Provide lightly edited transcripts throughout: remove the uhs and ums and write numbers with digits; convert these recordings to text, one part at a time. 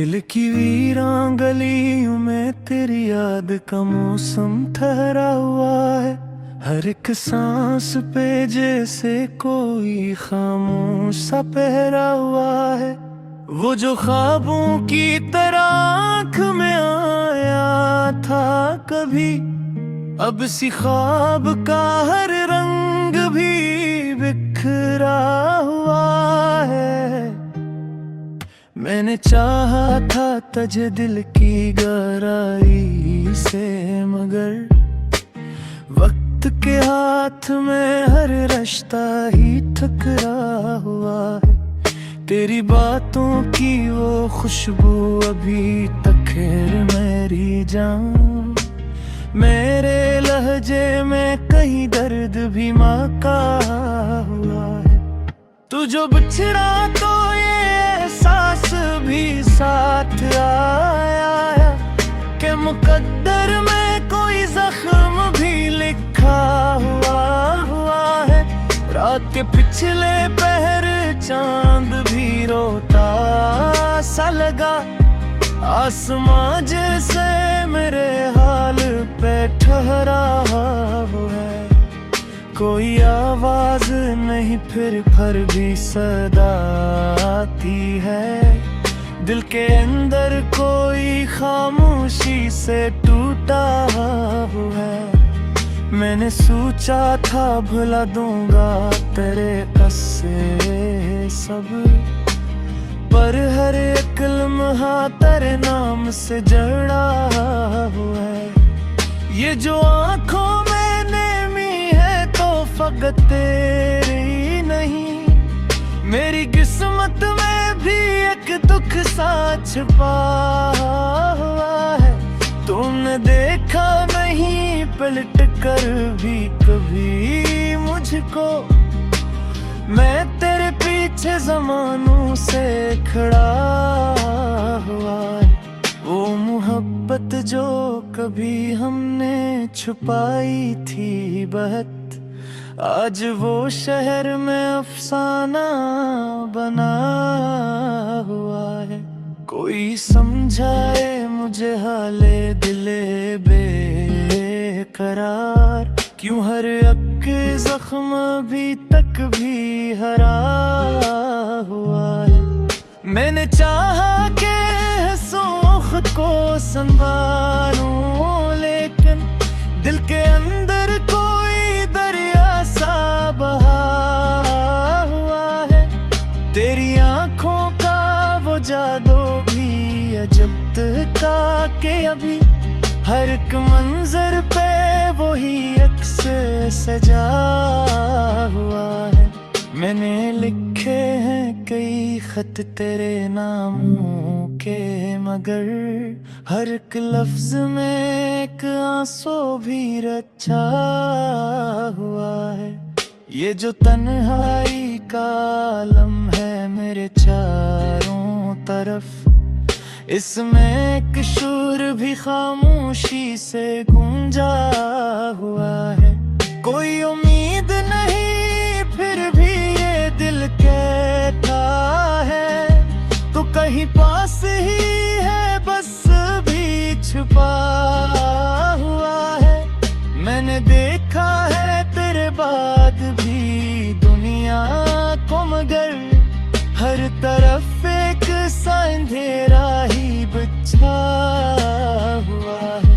दिल की वीरान गलियों में तेरी याद का मौसम ठहरा हुआ है। हर एक सांस पे जैसे कोई खामोश सा पहरा हुआ है। वो जो ख्वाबों की तरह आँख में आया था कभी, अब सी ख्वाब का हर रंग भी बिखरा हुआ है। मैंने चाहा था तुझे दिल की गहराई से, मगर वक्त के हाथ में हर रिश्ता ही ठकरा हुआ है। तेरी बातों की वो खुशबू अभी तक है मेरी जान। मेरे लहजे में कहीं दर्द भी माका हुआ है। तू जो बिछड़ा तो ये एहसास भी साथ आया कि मुकद्दर में कोई जख्म भी लिखा हुआ है। रात के पिछले पहर चांद भी रोता सा लगा। आसमां जैसे मेरे हाल पे ठहरा है। कोई आवाज नहीं फिर भी सदा आती है। दिल के अंदर कोई खामोशी से टूटा हुआ है। मैंने सोचा था भुला दूंगा तेरे कस्से सब, पर हर एक लम्हा तेरे नाम से जड़ा हुआ है। ये जो आँखों में नेमी है तो फकत तेरी नहीं, मेरी किस्मत में भी एक दुख सा छिपा हुआ है। तुमने देखा नहीं पलट कर भी कभी मुझको, मैं तेरे पीछे ज़मानों से खड़ा हुआ है। वो मोहब्बत जो कभी हमने छुपाई थी बहत, आज वो शहर में अफसाना बना हुआ है। कोई समझाए मुझे हाले दिले बेकरार, क्यों हर एक जख्म अभी तक भी हरा हुआ है। मैंने चाहा कि खुद को संभालूं, लेकिन दिल के अंदर कोई दरिया सा बहा हुआ है। तेरी आंखों का वो जादू भी अजब का के अभी हर एक मंजर पे वही अक्स सजा हुआ है। मैंने लिखे हैं कई खत तेरे नामों के, मगर हर एक लफ्ज में एक आंसू भी रचा हुआ है। ये जो तन्हाई का आलम है मेरे चारों तरफ, इसमें एक शूर भी खामोशी से गूंजा हुआ है। कोई उम्मीद नहीं फिर भी ये दिल कहता है, तो कहीं पास ही है बस भी छुपा हुआ है। मैंने देखा है तेरे बाद भी दुनिया को, मगर हर तरफ एक सा अंधेरा ही बिछा हुआ है।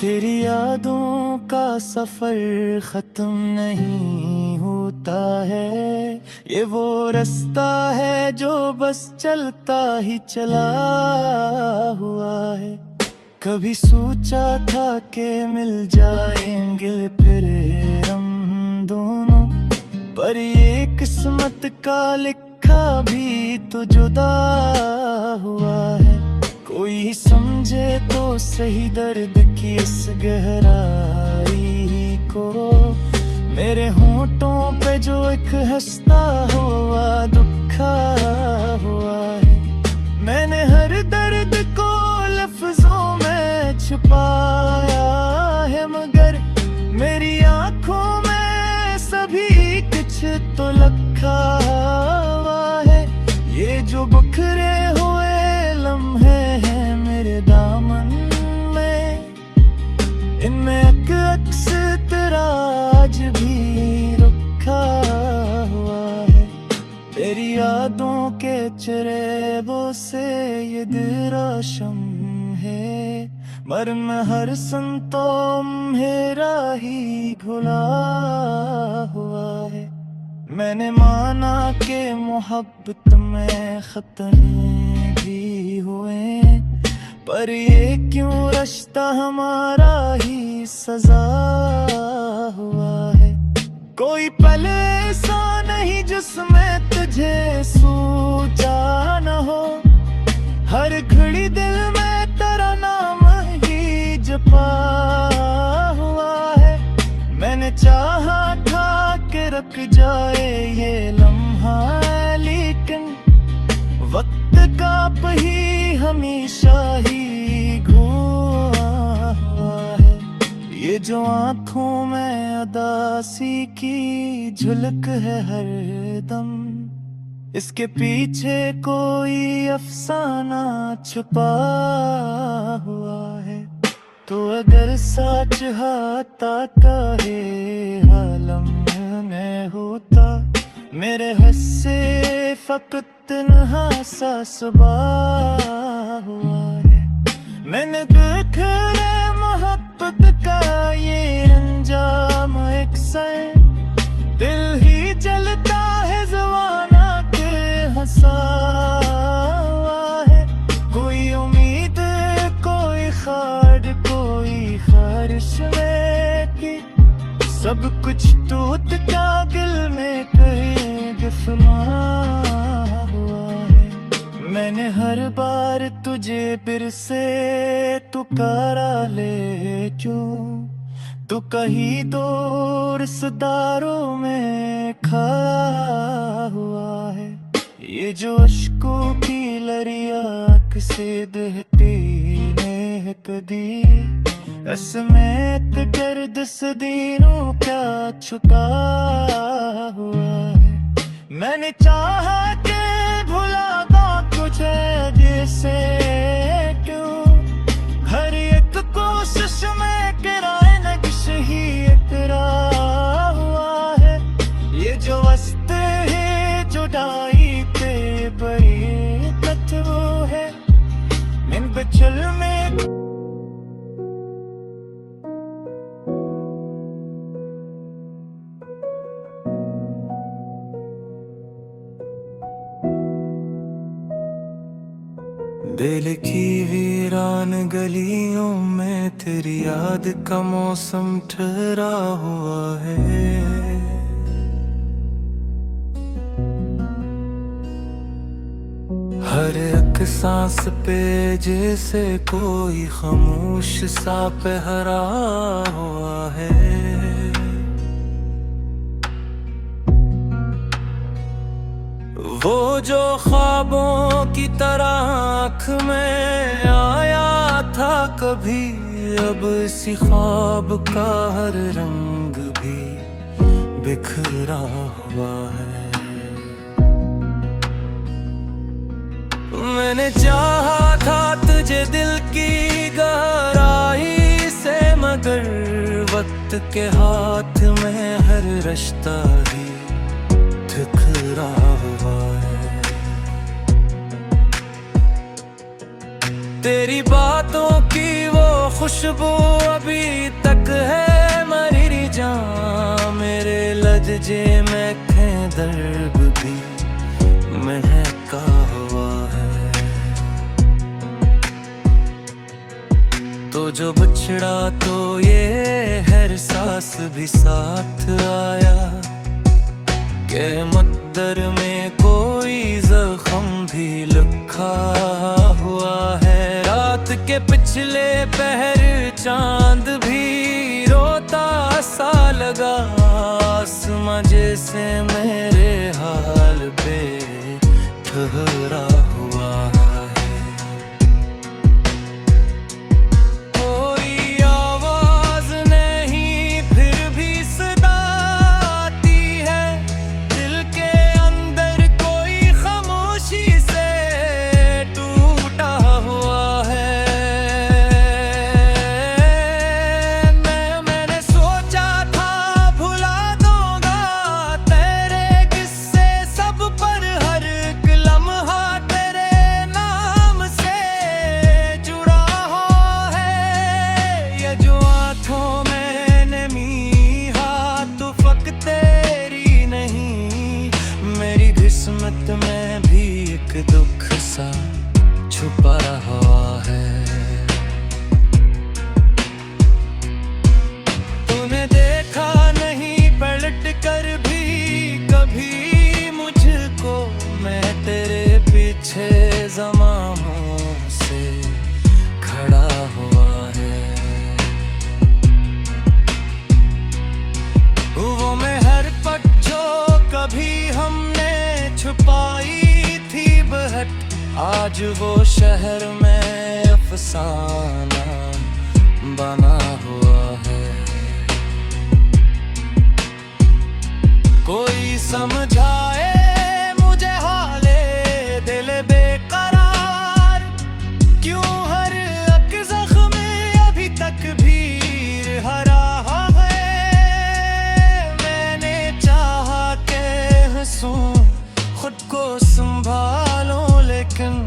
तेरी यादों का सफर खत्म नहीं होता है। ये वो रास्ता है जो बस चलता ही चला हुआ है। कभी सोचा था कि मिल जाएंगे फिर हम दोनों, पर ये किस्मत का लिखा भी तो जुदा हुआ है। कोई समझे तो सही दर्द की इस गहराई को, मेरे होंठों पे जो एक हंसता हुआ दुखा हुआ है। मैंने हर दर्द को लफ्जों में छुपाया है, मगर मेरी आंखों में सभी कुछ तो लिखा हुआ है। ये जो बिखरे हुए लम्हे चरेबों से ये दिल रोशन है, मरम हर संतों मेरा ही घुला हुआ है। मैंने माना कि मोहब्बत में खतरे भी हुए, पर ये क्यों रिश्ता हमारा ही सजा हुआ है। कोई पल ऐसा नहीं जिसमें तुझे सूझा न हो, हर घड़ी दिल में तेरा नाम ही जपा हुआ है। मैंने चाहा था कि रुक जाए ये लम्हा, लेकिन वक्त का ही हमेशा ही घुमा हुआ है। ये जो आँखों में उदासी की झलक है हर दम, इसके पीछे कोई अफसाना छुपा हुआ है। तो अगर सच हाथा काहे आलम में होता, मेरे हस्से फकत तन्हा सा सुबह हुआ है। मैंने देखा मोहब्बत का ये अंजाम अक्सर, दिल ही जलता है जवाना के हंसा हुआ है। कोई उम्मीद कोई खाड़ कोई ख्वाहिश में की, सब कुछ टूट का दिल में कहीं दफना हुआ है। मैंने हर बार तुझे फिर से पुकारा, ले क्यों तू कहीं दूर रिश्तेदारों में खा हुआ है। ये जो अश्कों की लरिया से बहती है कदी, असमेत गर्द सदीनों क्या छुपा हुआ है। मैंने चाहा कि भुला दो तुझे जैसे क्यों, हर एक कोशिश में किराए नक्श ही इकरा हुआ है। ये जो वस्ते है जुदाई पे बड़ी तत्व है, इन बचल में दिल की वीरान गलियों में तेरी याद का मौसम ठहरा हुआ है। हर एक सांस पे जैसे कोई खामोश सा पहरा हुआ है। वो जो ख्वाबों की तरह आँख में आया था कभी, अब इसी ख्वाब का हर रंग भी बिखरा हुआ है। मैंने चाहा था तुझे दिल की गहराई से, मगर वक्त के हाथ में हर रिश्ता ही ठुकरा हुआ है। तेरी बातों की वो खुशबू अभी तक है मरी जान, मेरे लज्जे में खे दर्द भी महका हुआ है। तो जो बछड़ा तो ये हर सांस भी साथ आया, के मुद्दर में कोई जख्म भी लिखा हुआ है। रात के पिछले पहर चांद भी रोता सा लगा, आसमां जैसे मेरे हाल पे ठहरा हुआ है। आज वो शहर में अफसाना बना हुआ है। कोई समझाए मुझे हाले दिल बेकरार, क्यों हर एक जख्म अभी तक भीर हरा है। मैंने चाहा के हंसूं खुद को संभालूं, लेकिन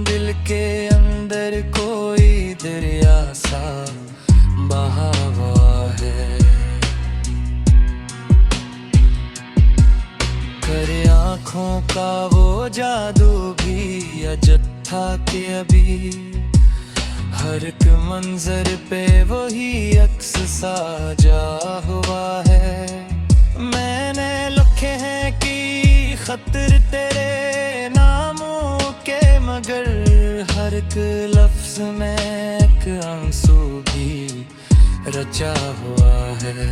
दिल के अंदर कोई दरिया सा बहा हुआ है। करे आँखों का वो जादू भी अजब था कि अभी हर एक मंजर पे वही अक्स साजा हुआ है। मैंने लिखे हैं कि खतर तेरे नामों के, मगर हर एक लफ्ज में एक आंसू भी रचा हुआ है।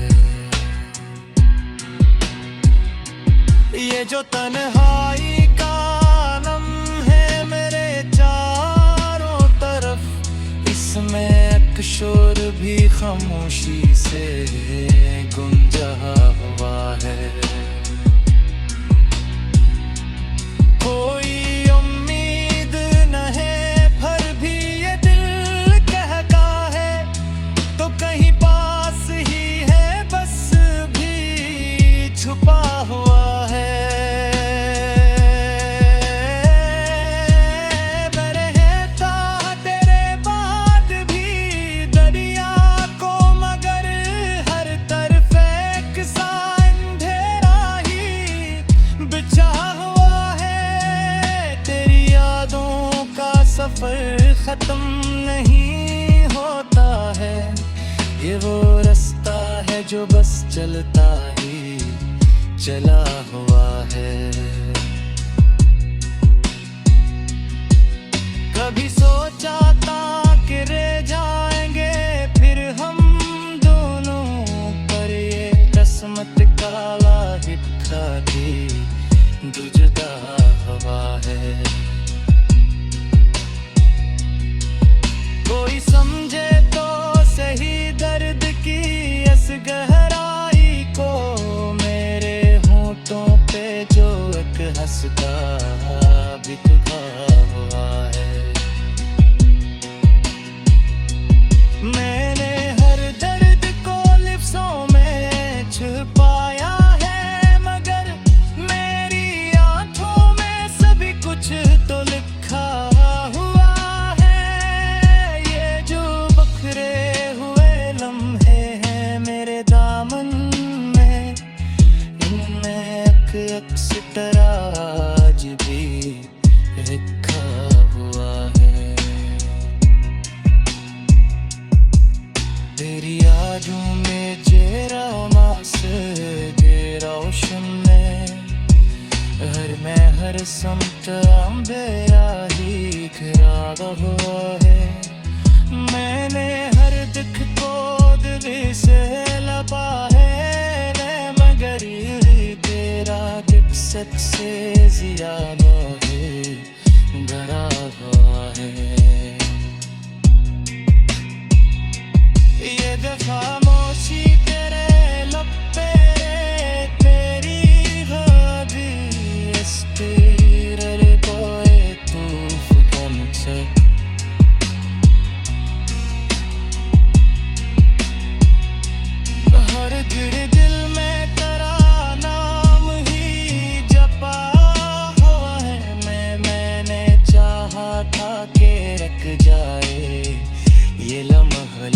ये जो तन्हाई का नम है मेरे चारों तरफ, इसमें एक शोर भी खामोशी से गुंजा हुआ है। कोई उम्मीद न है पर भी ये दिल कहता है, तो कहीं पास ही है बस भी छुपा हुआ है। बरहता तेरे बाद भी दरिया को, मगर हर तरफ एक सा अंधेरा ही बिछा हुआ है। तेरी यादों का सफर खत्म नहीं होता है, ये वो रास्ता है जो बस चलता ही चला हुआ है। कभी सोचा था कि रह जाएंगे फिर हम दोनों, पर ये किस्मत का हिस्सा भी जुदा हुआ है। कोई समझे तो सही दर्द की इस गहराई को, मेरे होठों पे जो एक हंसता बिखरा हुआ है। मैंने हर दर्द को लिफ्ज़ों में छुपाया है, मगर मेरी आंखों में सभी कुछ तो लिखा हुआ है। ये जो बखरे हुए लम्हे हैं मेरे दामन में, इनमें एक अक्स तराज भी लिखा हुआ है। तेरी यादों में जेरा मास गे रोशन में, हर समत अंबेरा ही घिरा हुआ है। मैंने हर दुख को दिल से लपा है, मगर तेरा दुख सबसे ज्यादा है डरा हुआ है। ये खामोशी तेरे लब पे, तेरी गाड़ी इस तेरे कोई तूफ़ान से। हर दिल में तेरा नाम ही जपा हुआ है। मैंने चाहा था कि रख जाए ये लम्हा